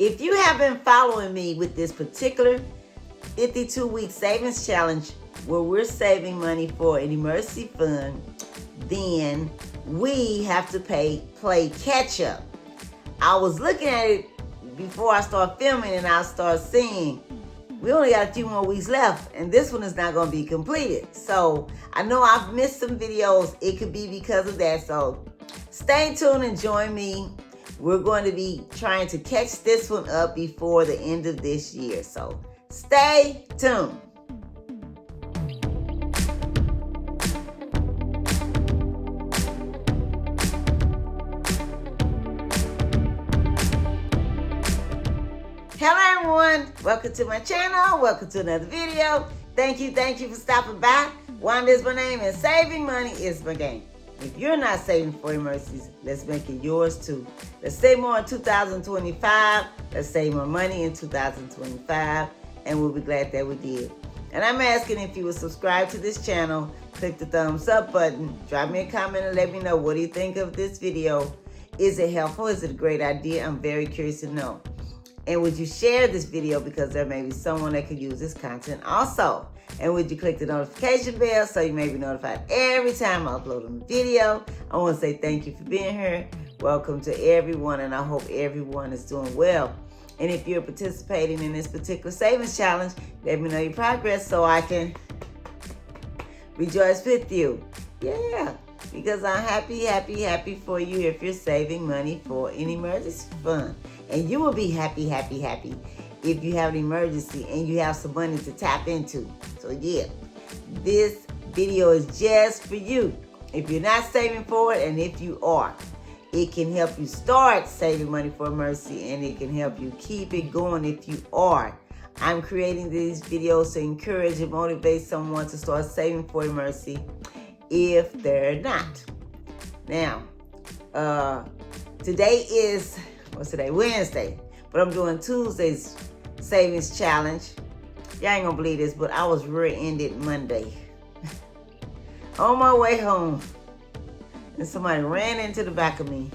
If you have been following me with this particular 52-week savings challenge where we're saving money for an emergency fund, then we have to play catch up. I was looking at it before I start filming and I start seeing we only got a few more weeks left and this one is not going to be completed. So I know I've missed some videos. It could be because of that. So stay tuned and join me. We're going to be trying to catch this one up before the end of this year. So stay tuned. Hello everyone, welcome to my channel, welcome to another video. Thank you for stopping by. Wanda is my name and saving money is my game. If you're not saving for emergencies, let's make it yours too. Let's save more in 2025, let's save more money in 2025, and we'll be glad that we did. And I'm asking if you would subscribe to this channel, click the thumbs up button, drop me a comment and let me know what do you think of this video. Is it helpful? Is it a great idea? I'm very curious to know. And would you share this video because there may be someone that could use this content also? And would you click the notification bell so you may be notified every time I upload a video? I want to say thank you for being here. Welcome to everyone, and I hope everyone is doing well. And if you're participating in this particular savings challenge, let me know your progress so I can rejoice with you. Yeah, because I'm happy for you if you're saving money for an emergency fund. And you will be happy if you have an emergency and you have some money to tap into. So yeah, this video is just for you. If you're not saving for it, and if you are, it can help you start saving money for emergency, and it can help you keep it going if you are. I'm creating these videos to encourage and motivate someone to start saving for emergency if they're not. Now, today is, what's today? Wednesday. But I'm doing Tuesday's savings challenge. Y'all ain't gonna believe this, but I was rear-ended Monday. On my way home. And somebody ran into the back of me.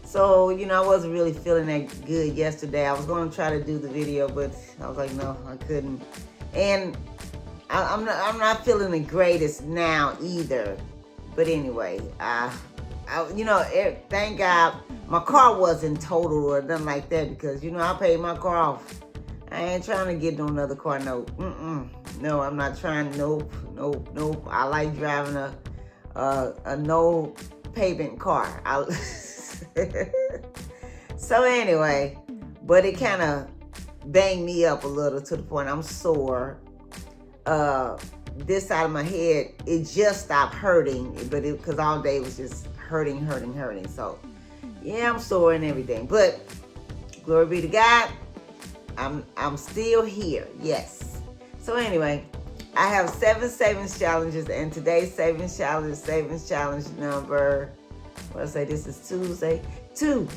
So, I wasn't really feeling that good yesterday. I was gonna try to do the video, but I was like, no, I couldn't. And I'm not feeling the greatest now either. But anyway, thank God my car wasn't totaled or nothing like that because, I paid my car off. I ain't trying to get no another car note. No, I'm not trying. Nope. I like driving a no payment car. So anyway, but it kind of banged me up a little to the point I'm sore. This side of my head, it just stopped hurting, but because all day it was just hurting. So yeah, I'm sore and everything, but glory be to God, I'm still here. Yes. So anyway, I have 7 savings challenges, and today's savings challenge number, this is Tuesday, 2.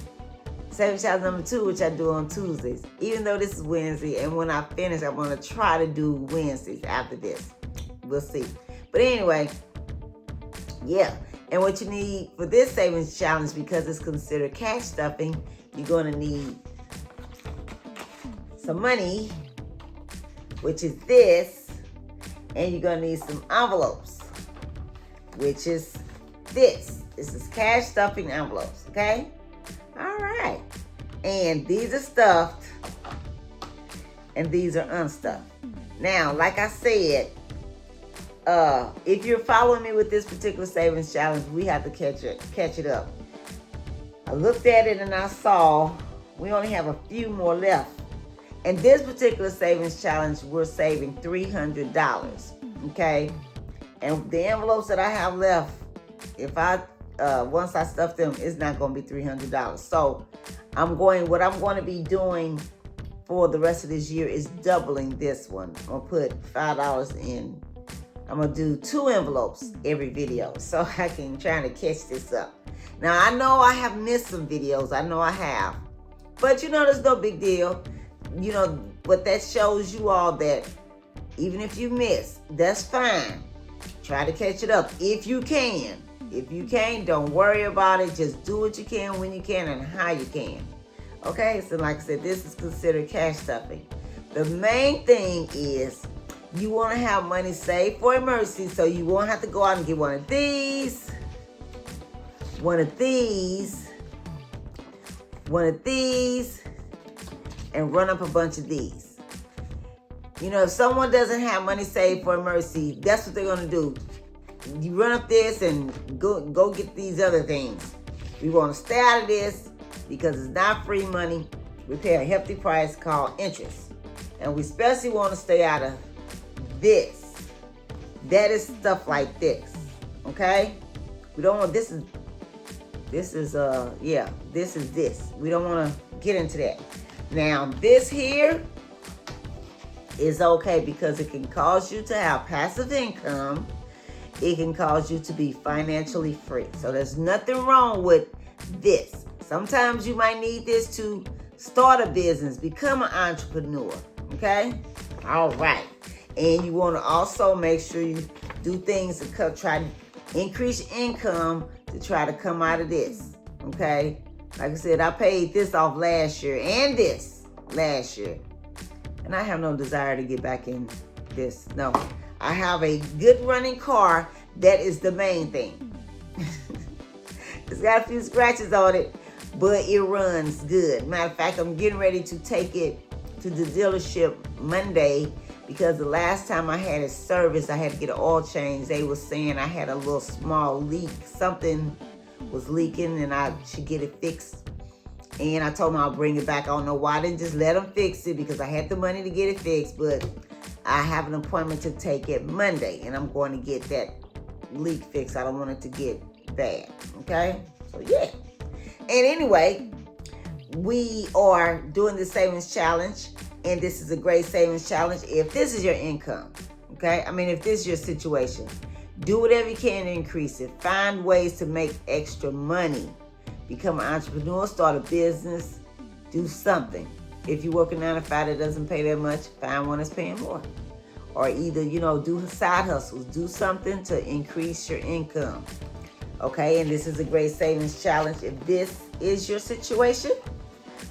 Savings challenge number 2, which I do on Tuesdays, even though this is Wednesday, and when I finish, I'm going to try to do Wednesdays after this. We'll see. But anyway, yeah. And what you need for this savings challenge, because it's considered cash stuffing, you're going to need some money, which is this, and you're going to need some envelopes, which is this. This is cash stuffing envelopes, okay? All right. And these are stuffed, and these are unstuffed. Now, like I said, if you're following me with this particular savings challenge, we have to catch it up. I looked at it and I saw we only have a few more left. And this particular savings challenge, we're saving $300, okay? And the envelopes that I have left, if once I stuff them, it's not going to be $300. So what I'm going to be doing for the rest of this year is doubling this one. I'm going to put $5 in. I'm going to do 2 envelopes every video so I can try to catch this up. Now, I know I have missed some videos. I know I have. But, there's no big deal. But that shows you all that even if you miss, that's fine. Try to catch it up if you can. If you can't, don't worry about it. Just do what you can when you can and how you can. Okay, so like I said, this is considered cash stuffing. The main thing is you want to have money saved for emergency, so you won't have to go out and get one of these, and run up a bunch of these. You know, if someone doesn't have money saved for emergency, that's what they're going to do. You run up this and go get these other things. We want to stay out of this because it's not free money. We pay a hefty price called interest. And we especially want to stay out of this. That is stuff like this. Okay? We don't want, this is this. We don't want to get into that. Now, this here is okay because it can cause you to have passive income. It can cause you to be financially free. So there's nothing wrong with this. Sometimes you might need this to start a business, become an entrepreneur. Okay? All right. And you want to also make sure you do things to try to increase your income to try to come out of this. Okay? Like I said, I paid this off last year and this last year. And I have no desire to get back in this. No. I have a good running car. That is the main thing. It's got a few scratches on it, but it runs good. Matter of fact, I'm getting ready to take it to the dealership Monday because the last time I had it serviced, I had to get an oil change. They were saying I had a little small leak. Something was leaking and I should get it fixed. And I told them I'll bring it back. I don't know why I didn't just let them fix it because I had the money to get it fixed, but I have an appointment to take it Monday and I'm going to get that leak fixed. I don't want it to get bad. Okay? So yeah. And anyway, we are doing the savings challenge, and this is a great savings challenge if this is your income. Okay? I mean, if this is your situation, do whatever you can to increase it. Find ways to make extra money. Become an entrepreneur, start a business, do something. If you work a 9 to 5 that doesn't pay that much, find one that's paying more. Or either, do side hustles. Do something to increase your income. Okay, and this is a great savings challenge if this is your situation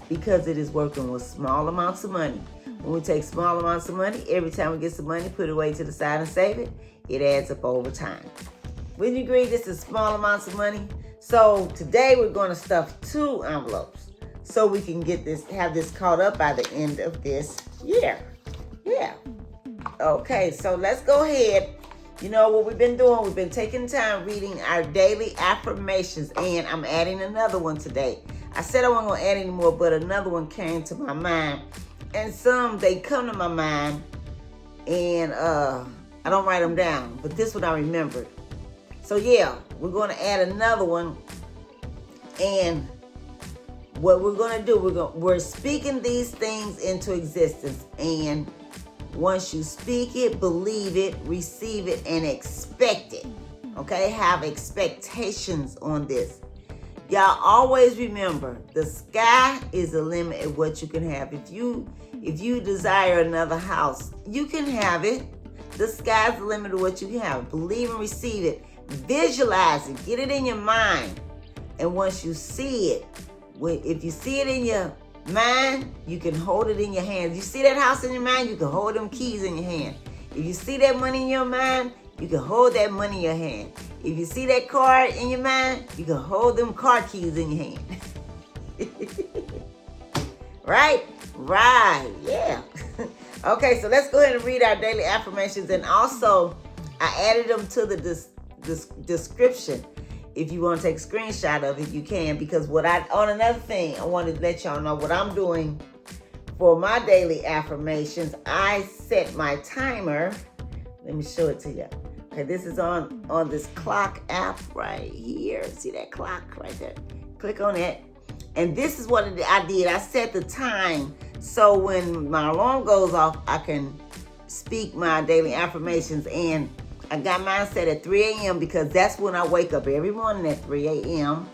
because it is working with small amounts of money. When we take small amounts of money, every time we get some money, put it away to the side and save it, it adds up over time. Wouldn't you agree this is small amounts of money? So today we're going to stuff 2 envelopes so we can have this caught up by the end of this year. Yeah. Okay, so let's go ahead. You know what we've been doing? We've been taking time reading our daily affirmations, and I'm adding another one today. I said I wasn't going to add any more, but another one came to my mind. And they come to my mind, and I don't write them down, but this one I remembered. So yeah, we're going to add another one, and what we're going to do, we're speaking these things into existence, and once you speak it, believe it, receive it, and expect it. Okay? Have expectations on this. Y'all always remember, the sky is the limit of what you can have. If you desire another house, you can have it. The sky's the limit of what you can have. Believe and receive it. Visualize it. Get it in your mind. And once you see it, if you see it in your mind, you can hold it in your hand. You see that house in your mind, you can hold them keys in your hand. If you see that money in your mind, you can hold that money in your hand. If you see that car in your mind, you can hold them car keys in your hand. Right? Right. Yeah. Okay, so let's go ahead and read our daily affirmations. And also, I added them to the description. If you want to take a screenshot of it, you can. Because on another thing, I wanted to let y'all know what I'm doing for my daily affirmations. I set my timer. Let me show it to you. Okay, this is on this clock app right here. See that clock right there? Click on that. And this is what I did. I set the time so when my alarm goes off, I can speak my daily affirmations. And I got mine set at 3 a.m. because that's when I wake up every morning at 3 a.m.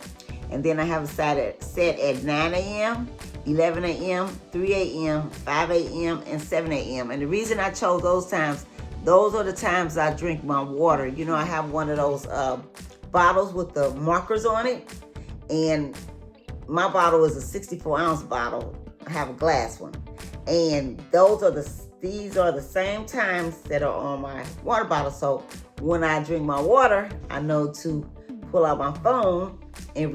And then I have it set at 9 a.m., 11 a.m., 3 a.m., 5 a.m., and 7 a.m. And the reason I chose those times, those are the times I drink my water. I have one of those bottles with the markers on it. And my bottle is a 64-ounce bottle. I have a glass one. And these are the same times that are on my water bottle. So when I drink my water, I know to pull out my phone and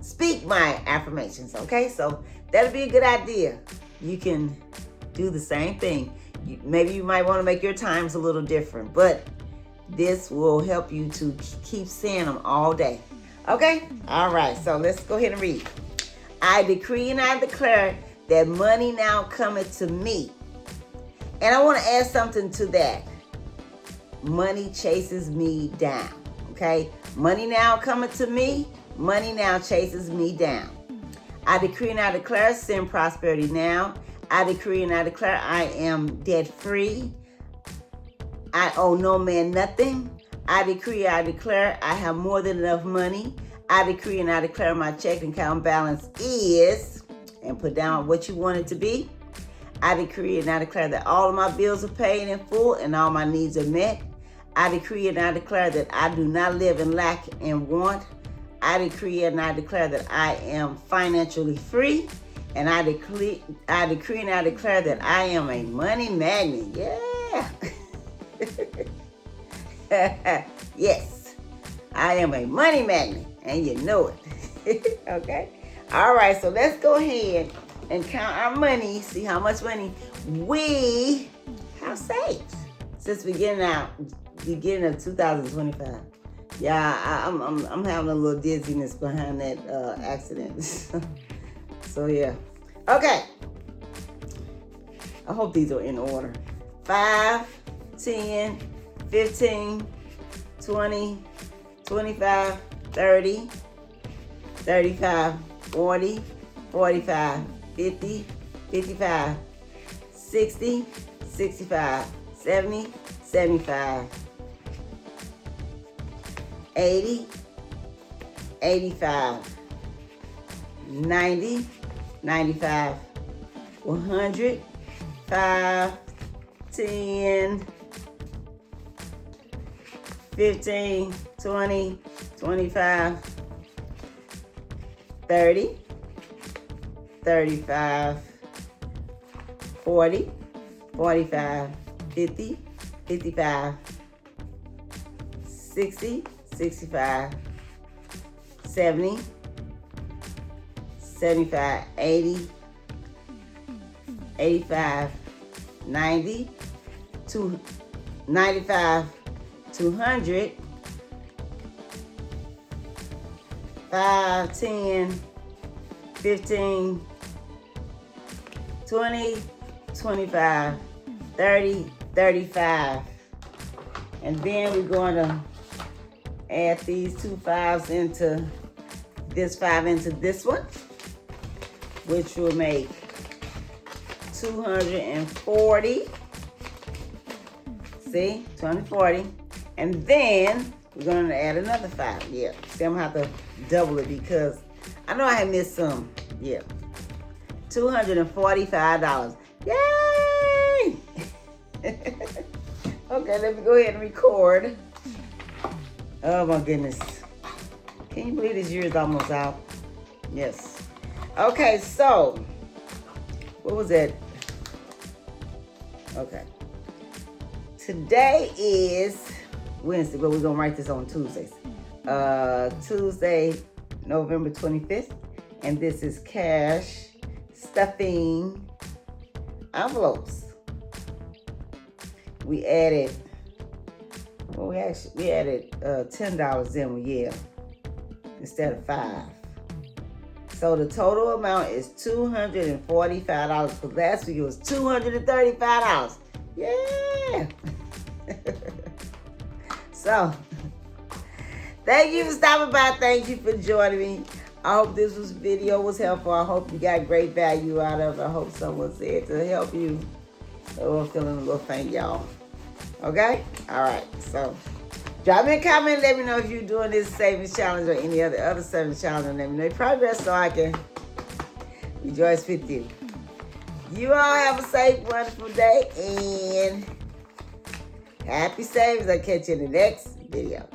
speak my affirmations. Okay, so that'll be a good idea. You can do the same thing. Maybe you might want to make your times a little different, but this will help you to keep saying them all day. Okay? All right, so let's go ahead and read. I decree and I declare that money now cometh to me. And I want to add something to that. Money chases me down. Okay? Money now cometh to me. Money now chases me down. I decree and I declare sin prosperity now. I decree and I declare I am debt free. I owe no man nothing. I decree, I declare I have more than enough money. I decree and I declare my checking account balance is, and put down what you want it to be. I decree and I declare that all of my bills are paid in full and all my needs are met. I decree and I declare that I do not live in lack and want. I decree and I declare that I am financially free. And I decree and I declare that I am a money magnet. Yeah. Yes, I am a money magnet, and you know it. Okay? All right, so let's go ahead and count our money, see how much money we have saved since beginning of 2025. Yeah, I'm having a little dizziness behind that accident. So yeah. Okay. I hope these are in order. 5, 10, 15, 20, 25, 30, 35, 40, 45, 50, 55, 60, 65, 70, 75, 80, 85, 90, 95, 100, 5, 10, 15, 20, 25, 30, 35, 40, 45, 50, 55, 60, 65, 70, 75, 80, 85, 90, 95, 200, 5, 10, 15, 20, 25, 30, 35. And then we're going to add these 2 5s into this 5 into this one, which will make 240. See, 240. And then we're going to add another 5. Yeah. See, I'm going to have to double it because I know I had missed some. Yeah. $245. Yay! Okay, let me go ahead and record. Oh my goodness. Can you believe this year is almost out? Yes. Okay, so what was it? Okay. Today is Wednesday, but we're gonna write this on Tuesdays. Tuesday, November 25th, and this is cash stuffing envelopes. We added, well, we added $10 in, yeah, instead of 5. So the total amount is $245, because last week it was $235. Yeah. So, thank you for stopping by. Thank you for joining me. I hope this video was helpful. I hope you got great value out of it. I hope someone said to help you. Oh, I'm feeling a little faint, y'all. Okay? All right. So, drop me a comment. Let me know if you're doing this savings challenge or any other savings challenge. And let me know your progress so I can rejoice with you. You all have a safe, wonderful day. And happy savings. I'll catch you in the next video.